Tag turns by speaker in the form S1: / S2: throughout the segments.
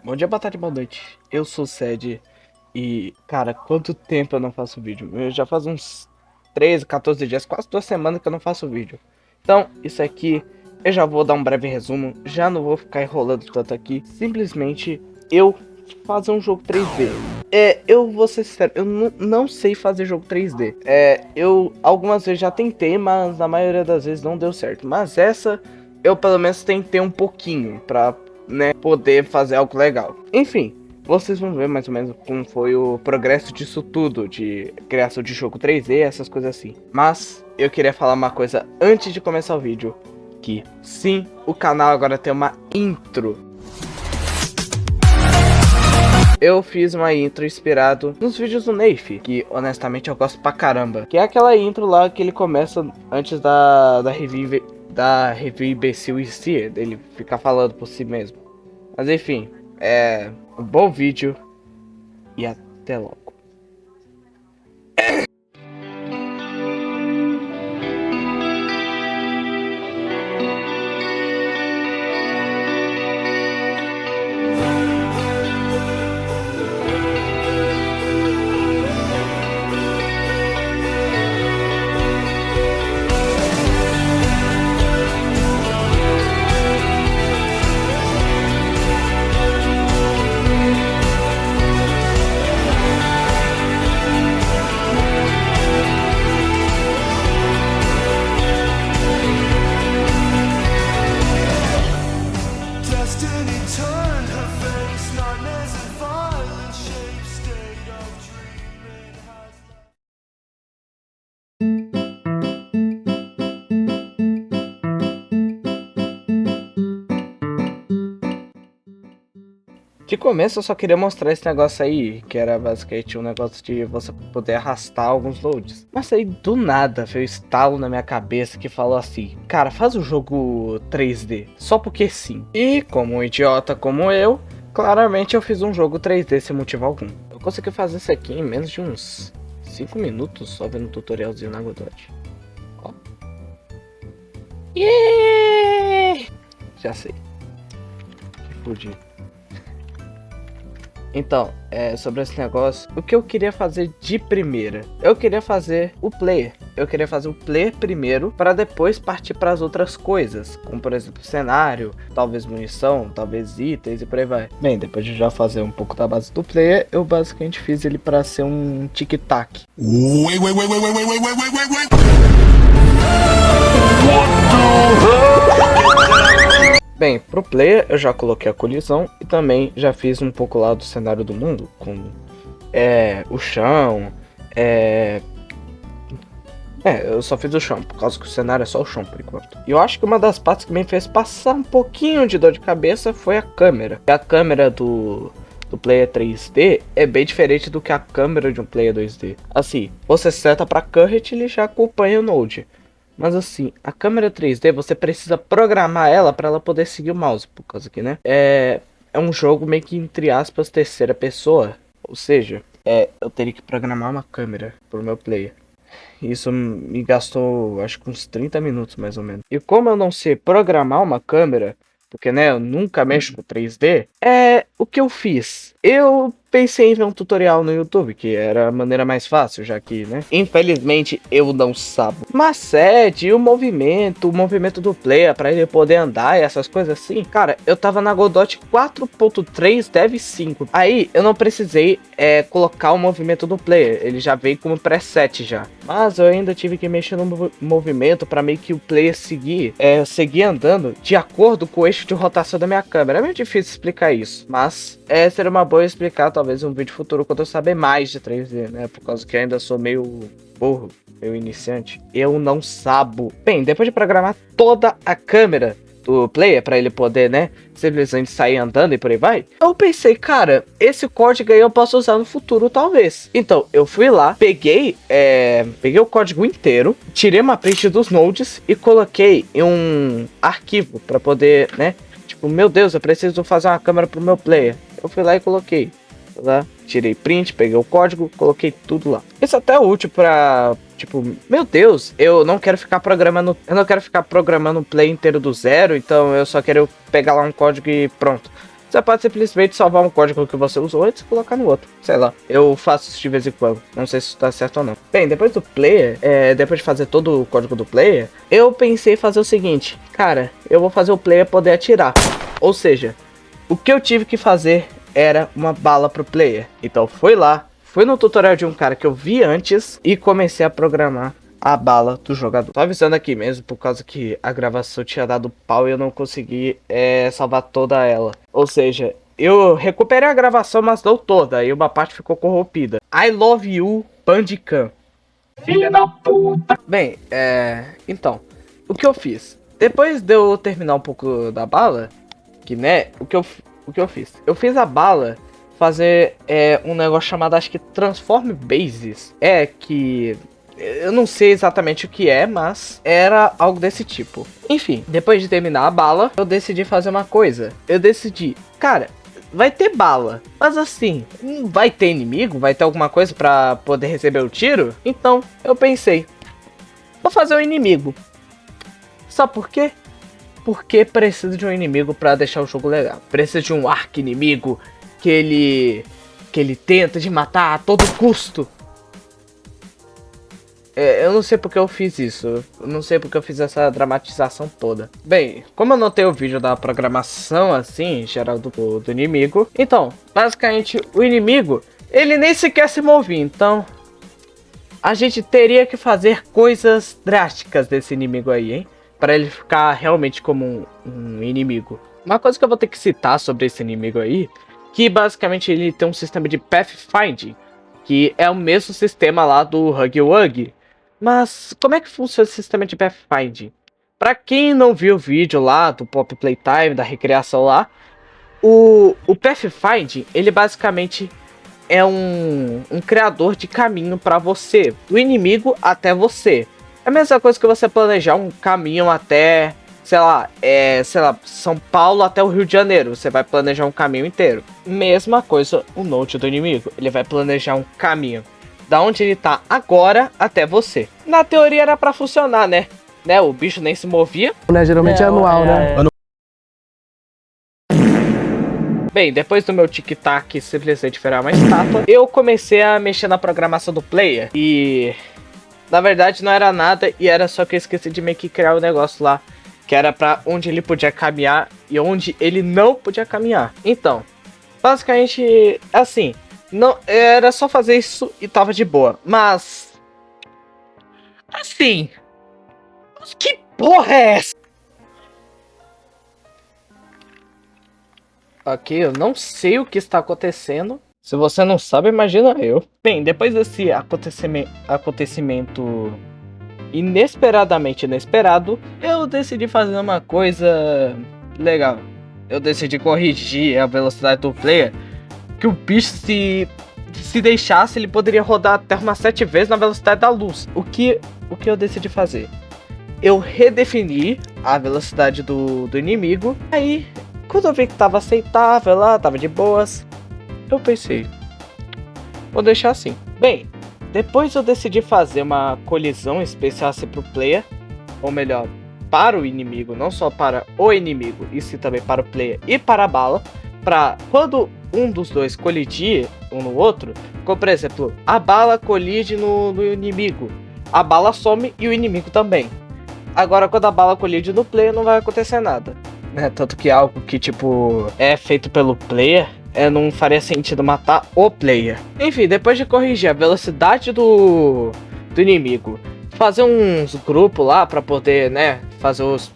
S1: Bom dia, boa tarde, boa noite. Eu sou o Ced e, cara, quanto tempo eu não faço vídeo? Eu já faz uns 13, 14 dias, quase 2 semanas que eu não faço vídeo. Então, isso aqui, eu já vou dar um breve resumo, já não vou ficar enrolando tanto aqui. Simplesmente, eu fazer um jogo 3D. Eu vou ser sincero, eu não sei fazer jogo 3D. Eu algumas vezes já tentei, mas na maioria das vezes não deu certo. Mas essa, eu pelo menos tentei um pouquinho pra, né, poder fazer algo legal. Enfim, vocês vão ver mais ou menos como foi o progresso disso tudo, de criação de jogo 3D, essas coisas assim. Mas eu queria falar uma coisa antes de começar o vídeo, que sim, o canal agora tem uma intro. Eu fiz uma intro inspirado nos vídeos do Neif, que honestamente eu gosto pra caramba. Que é aquela intro lá que ele começa antes da review imbecil em si, dele ficar falando por si mesmo. Mas enfim, um bom vídeo e até logo.
S2: Destiny turned her face, nightmares and violent shapes, state of dreaming has
S1: De começo eu só queria mostrar esse negócio aí, que era basicamente um negócio de você poder arrastar alguns loads. Mas aí do nada veio um estalo na minha cabeça que falou assim: cara, faz o jogo 3D, só porque sim. E como um idiota como eu, claramente eu fiz um jogo 3D sem motivo algum. Eu consegui fazer isso aqui em menos de uns 5 minutos só vendo um tutorialzinho na Godot. Ó. Yeah! Já sei. Que fudi. Então, sobre esse negócio, o que eu queria fazer de primeira? Eu queria fazer o player. Eu queria fazer o player primeiro, para depois partir para as outras coisas, como por exemplo cenário, talvez munição, talvez itens e por aí vai. Bem, depois de já fazer um pouco da base do player, eu basicamente fiz ele para ser um tic-tac. Bem, pro player eu já coloquei a colisão e também já fiz um pouco lá do cenário do mundo, com o chão, eu só fiz o chão, por causa que o cenário é só o chão por enquanto. E eu acho que uma das partes que me fez passar um pouquinho de dor de cabeça foi a câmera. A câmera do player 3D é bem diferente do que a câmera de um player 2D. Assim, você seta pra current e ele já acompanha o node. Mas assim, a câmera 3D você precisa programar ela para ela poder seguir o mouse, por causa que, né? É um jogo meio que entre aspas terceira pessoa, ou seja, eu teria que programar uma câmera pro meu player. Isso me gastou acho que uns 30 minutos mais ou menos. E como eu não sei programar uma câmera, porque né, eu nunca mexo com 3D, o que eu fiz? Eu pensei em ver um tutorial no YouTube, que era a maneira mais fácil, já que, né? Infelizmente eu não sabo. Mas o movimento do player para ele poder andar e essas coisas assim. Cara, eu tava na Godot 4.3 Dev 5. Aí eu não precisei colocar o movimento do player, ele já veio como preset já. Mas eu ainda tive que mexer no movimento para meio que o player seguir andando de acordo com o eixo de rotação da minha câmera. É meio difícil explicar isso, mas seria uma boa explicar talvez em um vídeo futuro quando eu saber mais de 3D, né? Por causa que eu ainda sou meio burro, meio iniciante. Eu não sabo. Bem, depois de programar toda a câmera do player para ele poder, né, simplesmente sair andando e por aí vai, eu pensei, cara, esse código aí eu posso usar no futuro talvez. Então eu fui lá, peguei o código inteiro, tirei uma print dos nodes e coloquei em um arquivo para poder, né, tipo, meu Deus, eu preciso fazer uma câmera pro meu player. Eu fui lá e coloquei lá, tirei print, peguei o código, coloquei tudo lá. Isso até é útil pra, tipo, meu Deus, eu não quero ficar programando o play inteiro do zero, então eu só quero pegar lá um código e pronto. Você pode simplesmente salvar um código que você usou antes e colocar no outro. Sei lá, eu faço isso de vez em quando. Não sei se isso tá certo ou não. Bem, depois do player, depois de fazer todo o código do player, eu pensei em fazer o seguinte. Cara, eu vou fazer o player poder atirar. Ou seja, o que eu tive que fazer era uma bala pro player. Então fui no tutorial de um cara que eu vi antes e comecei a programar a bala do jogador. Tô avisando aqui mesmo, por causa que a gravação tinha dado pau e eu não consegui salvar toda ela. Ou seja, eu recuperei a gravação, mas não toda, e uma parte ficou corrompida. I love you, Bandicam. Filha da puta! Bem, então, o que eu fiz? Depois de eu terminar um pouco da bala, que né, o que eu fiz? Eu fiz a bala fazer um negócio chamado, acho que Transform Bases. Que eu não sei exatamente o que mas era algo desse tipo. Enfim, depois de terminar a bala, eu decidi fazer uma coisa. Eu decidi, cara, vai ter bala, mas assim, vai ter inimigo? Vai ter alguma coisa pra poder receber o tiro? Então, eu pensei, vou fazer um inimigo. Sabe por quê? Porque precisa de um inimigo pra deixar o jogo legal. Precisa de um arqui-inimigo que ele tenta de matar a todo custo. Eu não sei porque eu fiz isso. Eu não sei porque eu fiz essa dramatização toda. Bem, como eu não tenho o vídeo da programação assim, geral do inimigo. Então, basicamente, o inimigo, ele nem sequer se movia. Então, a gente teria que fazer coisas drásticas desse inimigo aí, hein? Pra ele ficar realmente como um inimigo. Uma coisa que eu vou ter que citar sobre esse inimigo aí, que basicamente ele tem um sistema de pathfinding, que é o mesmo sistema lá do Huggy Wuggy. Mas como é que funciona o sistema de pathfinding? Pra quem não viu o vídeo lá do Pop Playtime, da recriação lá, o pathfinding, ele basicamente é um criador de caminho pra você, do inimigo até você. É a mesma coisa que você planejar um caminho até, sei lá, São Paulo até o Rio de Janeiro. Você vai planejar um caminho inteiro. Mesma coisa o Note do inimigo. Ele vai planejar um caminho da onde ele tá agora até você. Na teoria era pra funcionar, né? O bicho nem se movia.
S3: Geralmente é anual, né?
S1: Bem, depois do meu tic-tac simplesmente virar uma estátua, eu comecei a mexer na programação do player. E na verdade não era nada, e era só que eu esqueci de meio que criar o negócio lá, que era pra onde ele podia caminhar e onde ele não podia caminhar. Então, basicamente, assim, não era só fazer isso e tava de boa. Mas, assim, que porra é essa? Ok, eu não sei o que está acontecendo. Se você não sabe, imagina eu. Bem, depois desse acontecimento inesperadamente inesperado, eu decidi fazer uma coisa legal. Eu decidi corrigir a velocidade do player, que o bicho se deixasse, ele poderia rodar até umas 7 vezes na velocidade da luz. O que eu decidi fazer? Eu redefini a velocidade do inimigo. Aí, quando eu vi que tava aceitável lá, tava de boas, eu pensei, vou deixar assim. Bem, depois eu decidi fazer uma colisão especial assim pro player, ou melhor, para o inimigo, não só para o inimigo, e sim também para o player e para a bala, para quando um dos dois colidir um no outro, como por exemplo, a bala colide no inimigo, a bala some e o inimigo também. Agora quando a bala colide no player não vai acontecer nada, né? Tanto que algo que tipo é feito pelo player, não faria sentido matar o player. Enfim, depois de corrigir a velocidade do inimigo, fazer uns grupos lá pra poder, né, fazer os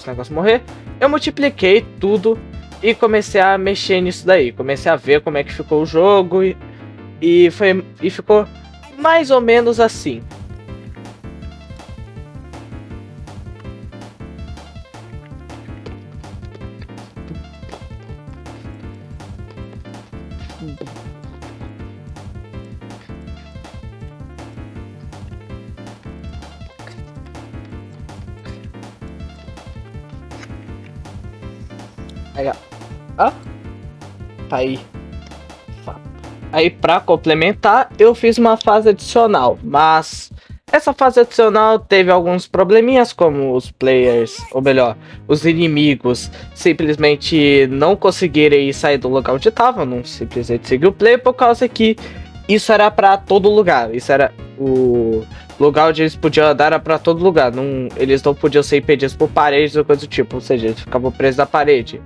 S1: negócios morrer, eu multipliquei tudo e comecei a mexer nisso daí. Comecei a ver como é que ficou o jogo e ficou mais ou menos assim. Aí, ó. Tá aí. Aí pra complementar, eu fiz uma fase adicional, mas Essa fase adicional teve alguns probleminhas, como os players, ou melhor, os inimigos simplesmente não conseguirem sair do lugar onde estavam, não simplesmente seguir o player, por causa que isso era pra todo lugar. Isso era o lugar onde eles podiam andar, era pra todo lugar. Não, eles não podiam ser impedidos por paredes ou coisa do tipo, ou seja, eles ficavam presos na parede,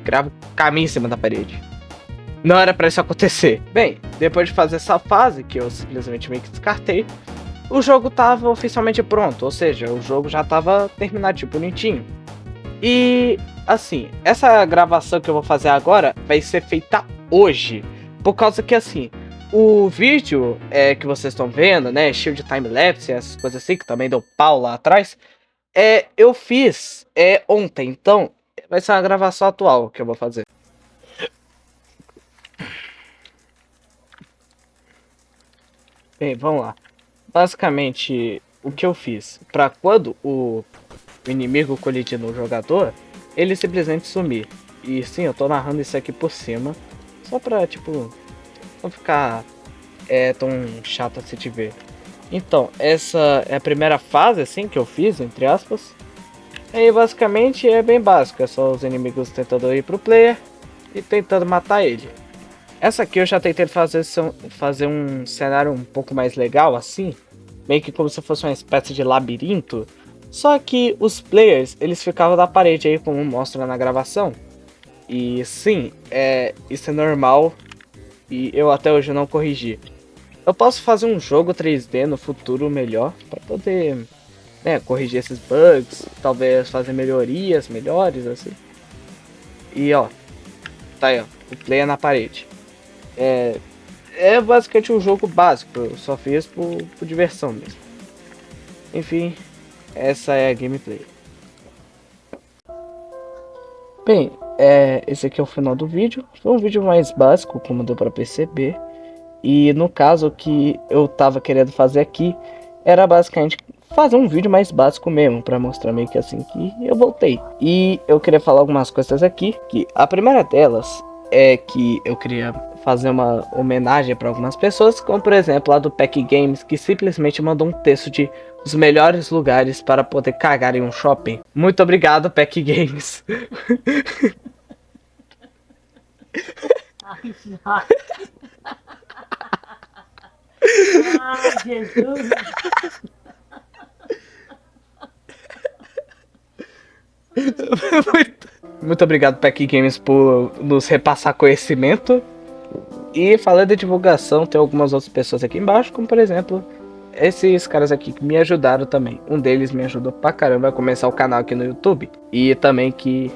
S1: criavam caminho em cima da parede. Não era pra isso acontecer. Bem, depois de fazer essa fase, que eu simplesmente meio que descartei, o jogo tava oficialmente pronto, ou seja, o jogo já tava terminadinho, bonitinho. E, assim, essa gravação que eu vou fazer agora vai ser feita hoje, por causa que, assim, o vídeo que vocês estão vendo, né, cheio de time-lapse, essas coisas assim, que também deu pau lá atrás, eu fiz ontem, então vai ser uma gravação atual que eu vou fazer. Bem, vamos lá. Basicamente, o que eu fiz, pra quando o inimigo colidir no jogador, ele simplesmente sumir. E sim, eu tô narrando isso aqui por cima, só pra, tipo, não ficar tão chato assim de ver. Então, essa é a primeira fase, assim, que eu fiz, entre aspas. E basicamente é bem básico, é só os inimigos tentando ir pro player e tentando matar ele. Essa aqui eu já tentei fazer um cenário um pouco mais legal, assim, meio que como se fosse uma espécie de labirinto. Só que os players, eles ficavam na parede aí, como mostra na gravação. E sim, isso é normal e eu até hoje não corrigi. Eu posso fazer um jogo 3D no futuro melhor, para poder, né, corrigir esses bugs, talvez fazer melhorias melhores, assim. E ó, tá aí ó, o player na parede. É basicamente um jogo básico, eu só fiz por diversão mesmo. Enfim, essa é a gameplay. Bem, esse aqui é o final do vídeo. Foi um vídeo mais básico, como deu pra perceber. E no caso, o que eu tava querendo fazer aqui era basicamente fazer um vídeo mais básico mesmo, pra mostrar meio que assim que eu voltei. E eu queria falar algumas coisas aqui, que a primeira delas é que eu queria fazer uma homenagem para algumas pessoas, como por exemplo a do Pack Games, que simplesmente mandou um texto de os melhores lugares para poder cagar em um shopping. Muito obrigado, Pack Games.
S3: Ai, Jesus.
S1: Muito obrigado, Pack Games, por nos repassar conhecimento. E falando de divulgação, tem algumas outras pessoas aqui embaixo, como por exemplo, esses caras aqui que me ajudaram também. Um deles me ajudou pra caramba a começar o canal aqui no YouTube. E também que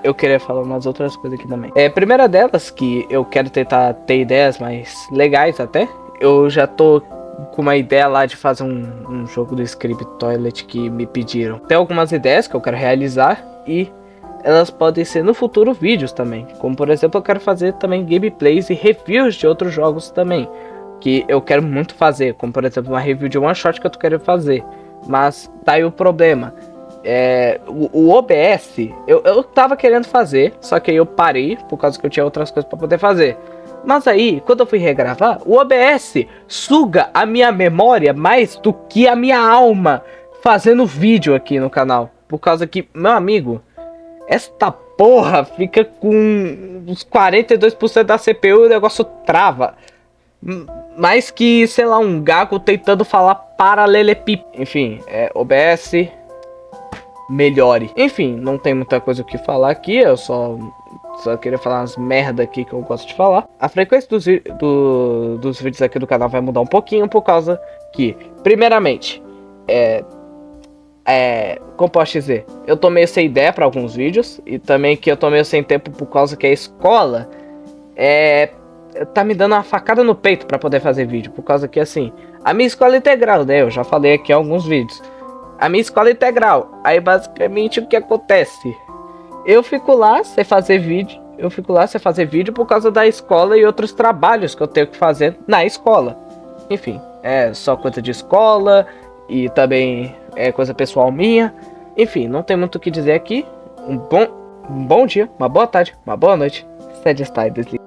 S1: eu queria falar umas outras coisas aqui também. Primeira delas, que eu quero tentar ter ideias mais legais até. Eu já tô com uma ideia lá de fazer um jogo do Script Toilet que me pediram. Tem algumas ideias que eu quero realizar e elas podem ser no futuro vídeos também. Como por exemplo, eu quero fazer também gameplays e reviews de outros jogos também, que eu quero muito fazer. Como por exemplo, uma review de one shot que eu tô querendo fazer. Mas tá aí o problema. O OBS, eu tava querendo fazer, só que aí eu parei por causa que eu tinha outras coisas pra poder fazer. Mas aí, quando eu fui regravar, o OBS suga a minha memória mais do que a minha alma fazendo vídeo aqui no canal. Por causa que, meu amigo, esta porra fica com uns 42% da CPU e o negócio trava. Mais que, sei lá, um gago tentando falar paralelepípedo. Enfim, OBS, melhore. Enfim, não tem muita coisa o que falar aqui, eu só queria falar umas merda aqui que eu gosto de falar. A frequência dos vídeos aqui do canal vai mudar um pouquinho, por causa que, primeiramente, como posso dizer, eu tô meio sem ideia para alguns vídeos, e também que eu tô meio sem tempo por causa que a escola tá me dando uma facada no peito para poder fazer vídeo, por causa que assim, a minha escola é integral, né, eu já falei aqui em alguns vídeos, a minha escola é integral, aí basicamente o que acontece, eu fico lá sem fazer vídeo, por causa da escola e outros trabalhos que eu tenho que fazer na escola. Enfim, é só coisa de escola e também é coisa pessoal minha. Enfim, não tem muito o que dizer aqui. Um bom dia, uma boa tarde, uma boa noite. Sede está aí, desliga.